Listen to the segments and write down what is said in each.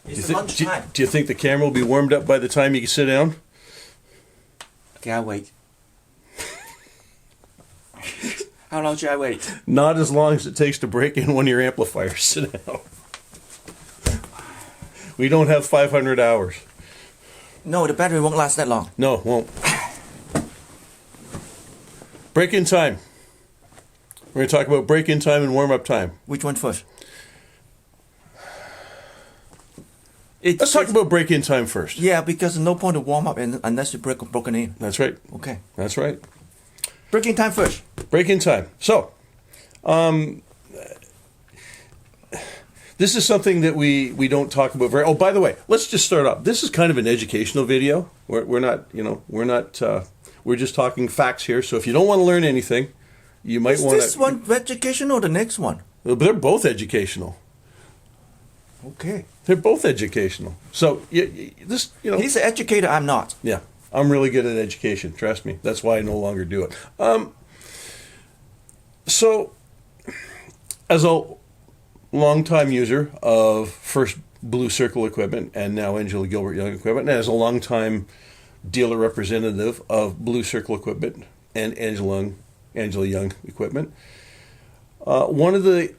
It's lunchtime. Do you think the camera will be warmed up by the time you can sit down? Okay, I'll wait. How long should I wait? Not as long as it takes to break in one of your amplifiers. Sit down. We don't have 500 hours. No, the battery won't last that long. No, it won't. Break-in time. We're going to talk about break-in time and warm-up time. Which one first? Let's talk about break-in time first. Yeah, because there's no point to warm up unless you broken in. That's right. Okay. That's right. Break-in time first. Break-in time. So, this is something that we don't talk about very. Oh, by the way, let's just start off. This is kind of an educational video. We're just talking facts here. So if you don't want to learn anything, you might want to. Is this one educational or the next one? They're both educational. Okay. They're both educational. So this. He's an educator. I'm not. Yeah, I'm really good at education. Trust me. That's why I no longer do it. So, as a longtime user of first Blue Circle equipment and now Angela-Gilbert Yeung equipment, and as a longtime dealer representative of Blue Circle equipment and Angela Yeung equipment, one of the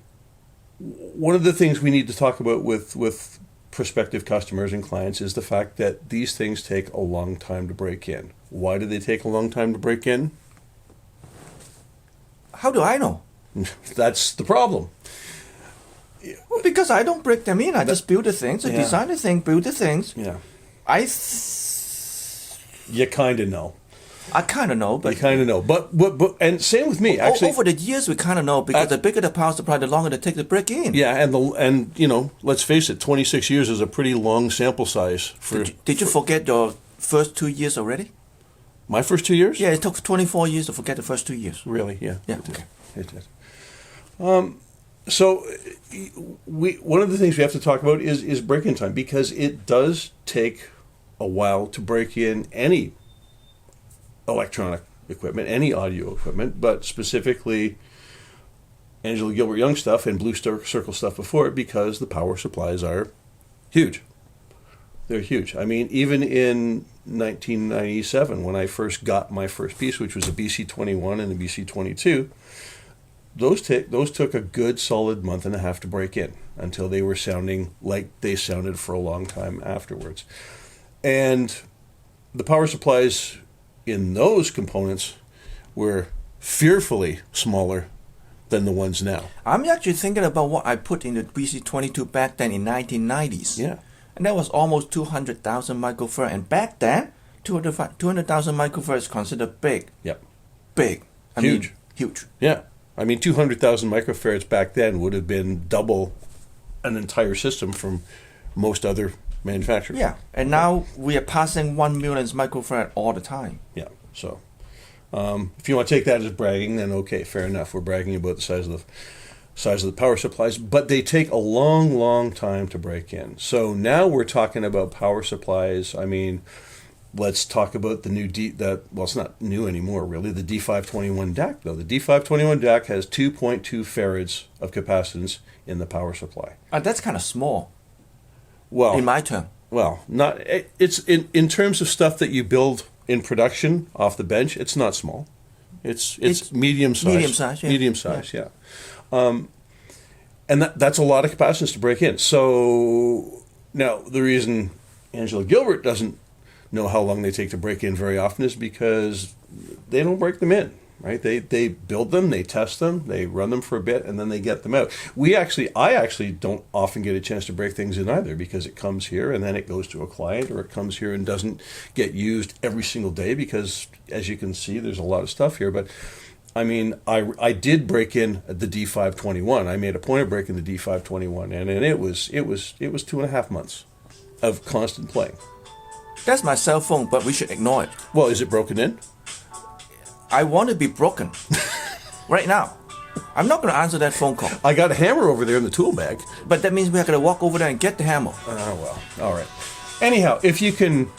things we need to talk about with prospective customers and clients is the fact that these things take a long time to break in. Why do they take a long time to break in? How do I know? That's the problem. Well, because I don't break them in. I just build the things. I design the thing, build the things. Yeah. You kind of know. I kind of know, but you kind of know. But and same with me. Actually, over the years we kind of know because the bigger the power supply, the longer it takes to break in. Yeah, and let's face it, 26 years is a pretty long sample size. Did you forget your first 2 years already? My first 2 years? Yeah, it took 24 years to forget the first 2 years. Really? Yeah. Yeah. It did. So one of the things we have to talk about is break-in time, because it does take a while to break in any electronic equipment, any audio equipment, but specifically Angela-Gilbert Yeung stuff and Blue Circle stuff before it, because the power supplies are huge. They're huge. I mean, even in 1997, when I first got my first piece, which was a BC21 and a BC22, those took a good solid month and a half to break in until they were sounding like they sounded for a long time afterwards. And the power supplies in those components were fearfully smaller than the ones now. I'm actually thinking about what I put in the BC22 back then in 1990s. Yeah. And that was almost 200,000 microfarad. And back then, 200,000 microfarad is considered big. Yep. Big. Huge. Huge. Yeah. I mean, 200,000 microfarads back then would have been double an entire system from most other manufacturers. Yeah. And now we are passing 1 million microfarad all the time. Yeah. So if you want to take that as bragging, then okay, fair enough. We're bragging about the size of the power supplies, but they take a long, long time to break in. So now we're talking about power supplies. I mean, let's talk about the new it's not new anymore, really, the D521 DAC, though. The D521 DAC has 2.2 farads of capacitance in the power supply. That's kind of small. Well, in my term. Well, not it's in terms of stuff that you build in production off the bench, it's not small. It's medium size. Medium size, yeah. Medium size, yeah. And that's a lot of capacitance to break in. So now the reason Angela-Gilbert doesn't know how long they take to break in very often is because they don't break them in, right? They build them, they test them, they run them for a bit, and then they get them out. I actually don't often get a chance to break things in either, because it comes here and then it goes to a client, or it comes here and doesn't get used every single day, because as you can see, there's a lot of stuff here. But I mean, I did break in the D521. I made a point of breaking the D521, and it was 2.5 months of constant playing. That's my cell phone, but we should ignore it. Well, is it broken in? I want to be broken right now. I'm not going to answer that phone call. I got a hammer over there in the tool bag. But that means we are going to walk over there and get the hammer. Well, all right. Anyhow, if you can...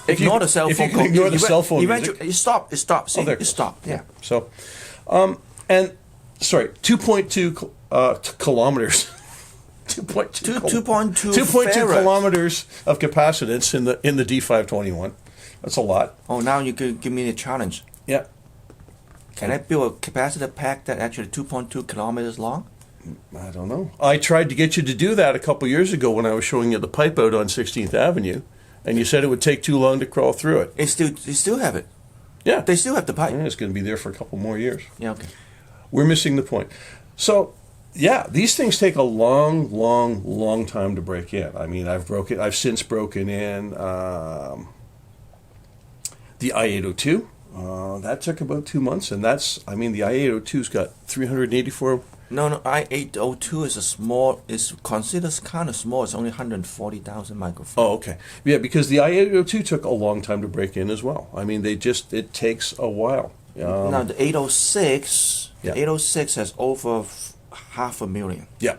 Ignore the cell phone call. Ignore the cell phone music. It stopped. See, it stopped. Yeah. So, and, sorry, 2.2 kilometers. 2.2 2.2 2.2 farad. kilometers of capacitance in the D521. That's a lot. Oh, now you could give me a challenge. Yeah. Can I build a capacitor pack that actually 2.2 kilometers long? I don't know. I tried to get you to do that a couple years ago when I was showing you the pipe out on 16th Avenue, and you said it would take too long to crawl through it. They still have it. Yeah. They still have the pipe. Yeah, it's going to be there for a couple more years. Yeah, okay. We're missing the point. So, yeah, these things take a long, long, long time to break in. I mean, I've since broken in the I-802. That took about 2 months, and the I-802's got 384. No, I-802 is considered kind of small. It's only 140,000 microfarad. Oh, okay. Yeah, because the I-802 took a long time to break in as well. I mean, it takes a while. Now, the 806, Yeah. the 806 has over 500,000. Yeah.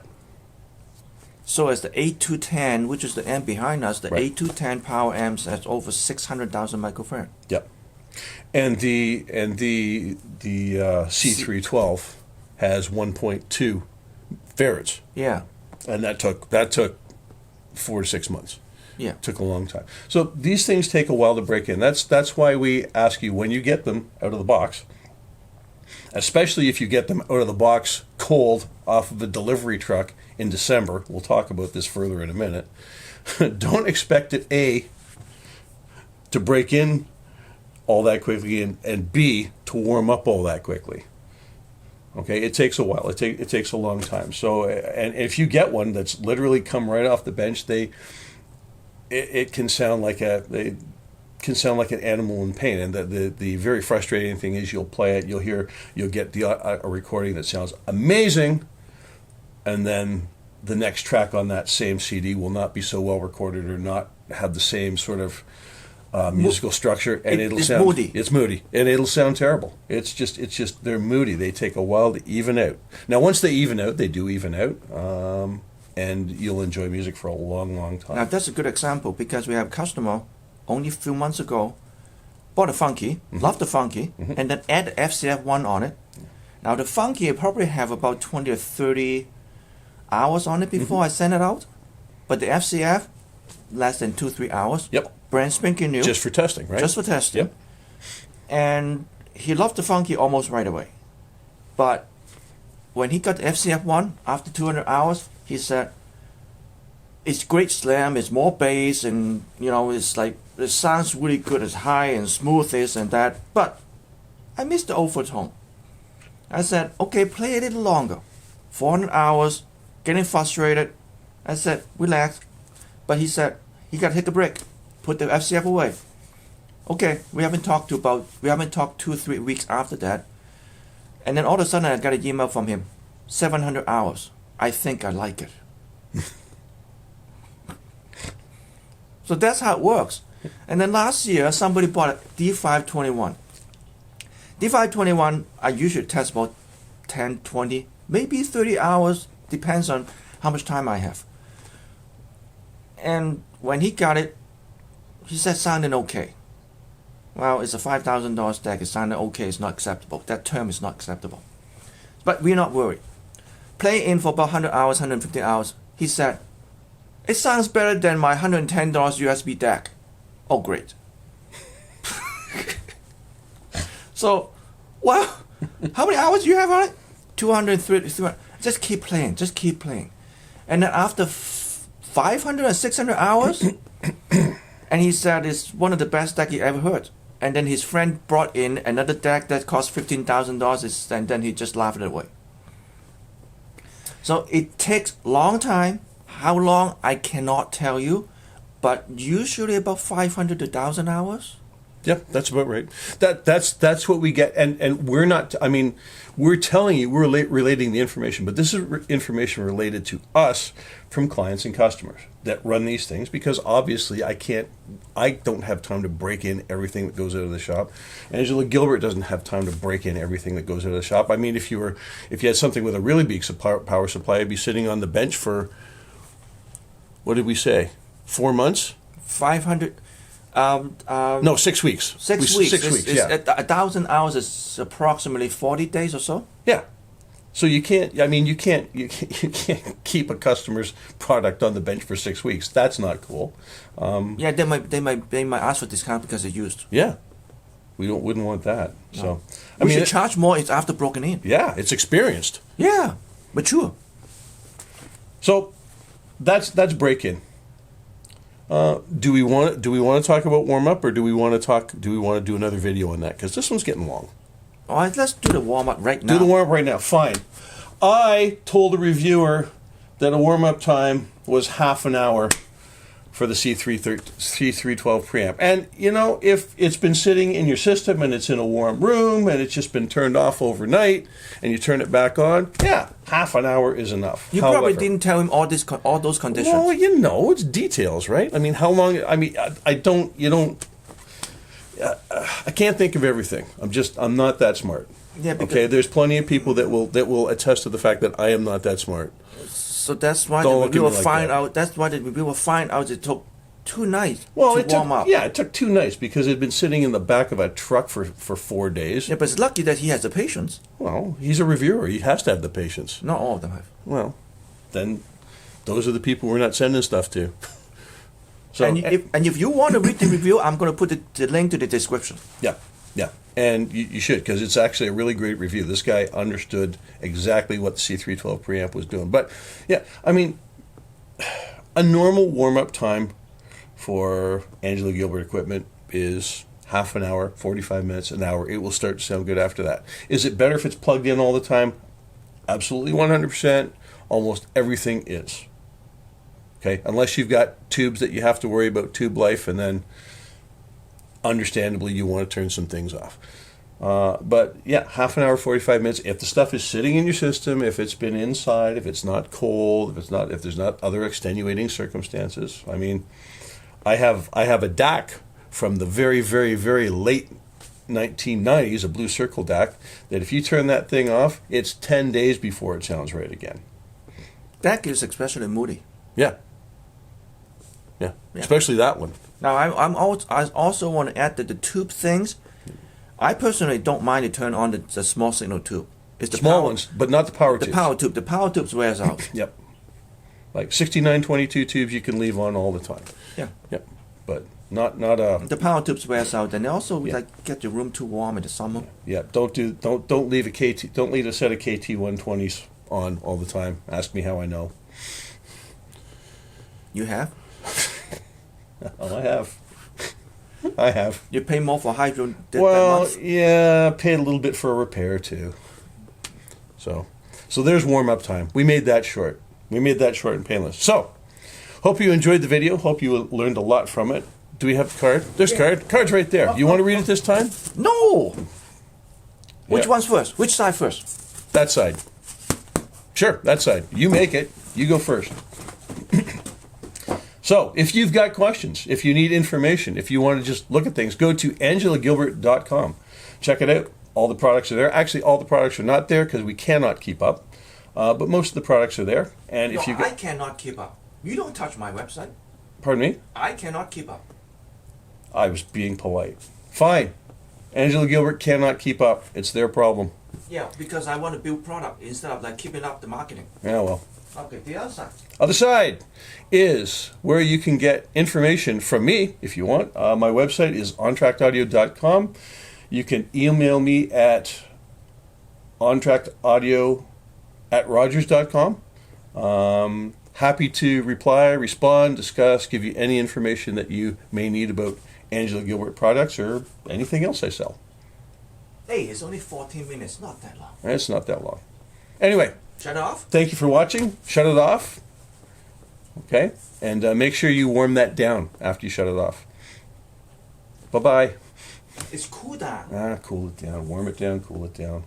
So as the 8210, which is the amp behind us, the Right. 8210 power amps has over 600,000 microfarad. Yep. And the C312 has 1.2 farads, Yeah, and that took 4 to 6 months. yeah. Took a long time. So these things take a while to break in. That's why we ask you when you get them out of the box, especially if you get them out of the box cold off of a delivery truck in December. We'll talk about this further in a minute. Don't expect it, A, to break in all that quickly, and B, to warm up all that quickly. Okay, it takes a while. It takes a long time. So, and if you get one that's literally come right off the bench, it can sound like an animal in pain. And the very frustrating thing is you'll play it, you'll get a recording that sounds amazing, and then the next track on that same CD will not be so well recorded or not have the same sort of musical structure, and It's sound moody. It's moody, and it'll sound terrible. It's just they're moody. They take a while to even out. Now, once they even out, they do even out, and you'll enjoy music for a long, long time. Now that's a good example because we have a customer only a few months ago bought a Funky, loved the Funky, and then add the FCF1 on it. Now the Funky probably have about 20 or 30 hours on it before I send it out, but the FCF less than 2-3 hours. Yep. Brand spanking new. Just for testing, right? Just for testing. Yep. And he loved the Funky almost right away. But when he got the FCF1 after 200 hours, he said, it's great slam, it's more bass, and it's like, it sounds really good, it's high and smooth, this and that, but I miss the overtone. I said, okay, play a little longer. 400 hours, getting frustrated. I said, relax. But he said, he got to hit the brake. Put the FCF away. Okay, we haven't talked 2-3 weeks after that. And then all of a sudden I got an email from him. 700 hours. I think I like it. So that's how it works. And then last year somebody bought a D521. D521 I usually test about 10, 20, maybe 30 hours. Depends on how much time I have. And when he got it, he said sounded okay. Well, it's a $5,000 stack. It sounded okay. It's not acceptable. That term is not acceptable. But we're not worried. Play in for about 100 hours, 150 hours. He said, it sounds better than my $110 USB DAC. Oh, great. So, well, how many hours do you have on it? 230, 300. Just keep playing. Just keep playing. And then after 500 or 600 hours, and he said it's one of the best deck he ever heard. And then his friend brought in another deck that cost $15,000, and then he just laughed it away. So it takes a long time. How long, I cannot tell you, but usually about 500 to 1,000 hours. Yeah, that's about right. That's what we get, and we're not. I mean, we're telling you, we're relating the information, but this is information related to us from clients and customers that run these things. Because obviously, I don't have time to break in everything that goes out of the shop. Angela-Gilbert doesn't have time to break in everything that goes out of the shop. I mean, if you had something with a really big power supply, I'd be sitting on the bench for, what did we say, 4 months? 500. No, 6 weeks. 6 weeks. 6 weeks. Yeah. 1,000 hours is approximately 40 days or so. Yeah. So you can't. I mean, you can't keep a customer's product on the bench for 6 weeks. That's not cool. Yeah, they might ask for discount because they're used. Yeah, wouldn't want that. No. So We should charge more. It's after broken in. yeah, it's experienced. Yeah, mature. So that's break-in. Do we want to talk about warm up, or do we want to do another video on that? Because this one's getting long. All right, let's do the warm up right now. Do the warm up right now. Fine. I told a reviewer that a warm up time was half an hour for the C312 preamp. And you know, if it's been sitting in your system and it's in a warm room and it's just been turned off overnight and you turn it back on, yeah, half an hour is enough. You probably didn't tell him all those conditions. Well, you know, it's details, right? I mean, how long? I mean, I can't think of everything. I'm not that smart. Yeah, okay, there's plenty of people that will attest to the fact that I am not that smart. So that's why Don't the look at reviewer me like find that. out. That's why the reviewer find out it took 2 nights to It warm up. it took 2 nights because it had been sitting in the back of a truck for 4 days. Yeah, but it's lucky that he has the patience. Well, he's a reviewer. He has to have the patience. Not all of them have. Well, then those are the people we're not sending stuff to. So if you want to read the review, I'm going to put the link to the description. Yeah. And you should, because it's actually a really great review. This guy understood exactly what the C312 preamp was doing. But, yeah, I mean, a normal warm-up time for Angela-Gilbert equipment is half an hour, 45 minutes, an hour. It will start to sound good after that. Is it better if it's plugged in all the time? Absolutely 100%. Almost everything is. Okay? Unless you've got tubes that you have to worry about tube life, and then understandably you want to turn some things off. But yeah, half an hour, 45 minutes. If the stuff is sitting in your system, if it's been inside, if it's not cold, if there's not other extenuating circumstances. I mean, I have a DAC from the very, very, very late 1990s, a Blue Circle DAC, that if you turn that thing off, it's 10 days before it sounds right again. DAC is especially moody. Yeah. Especially that one. Now, I also want to add that the tube things, I personally don't mind to turn on the small signal tube. It's the small ones, but not the power tubes. The power tubes wears out. Yep. Like 6922 tubes you can leave on all the time. Yeah. Yep. But not the power tubes wears out, and they also get the room too warm in the summer. Yeah. Don't leave a set of KT120s on all the time. Ask me how I know. You have? Oh, I have. You pay more for hydro that month? Yeah, paid a little bit for a repair too. So there's warm-up time. We made that short. And painless. So, hope you enjoyed the video. Hope you learned a lot from it. Do we have the card? There's card's right there. You want to read it this time? No! Which one's first? Which side first? That side. Sure, that side. You make it. You go first. So, if you've got questions, if you need information, if you want to just look at things, go to Angela-Gilbert.com. Check it out. All the products are there. Actually, all the products are not there because we cannot keep up. But most of the products are there. And if I cannot keep up. You don't touch my website. Pardon me? I cannot keep up. I was being polite. Fine. Angela-Gilbert cannot keep up. It's their problem. Yeah, because I want to build product instead of keeping up the marketing. Yeah, well. Okay, the other side. Other side is where you can get information from me if you want. My website is entracteaudio.com. You can email me at entracteaudio@rogers.com. Happy to reply, respond, discuss, give you any information that you may need about Angela-Gilbert products or anything else I sell. Hey, it's only 14 minutes, not that long. It's not that long. Anyway. Shut it off? Thank you for watching. Shut it off. Okay? And make sure you warm that down after you shut it off. Bye-bye. It's cool down. Cool it down. Warm it down, cool it down.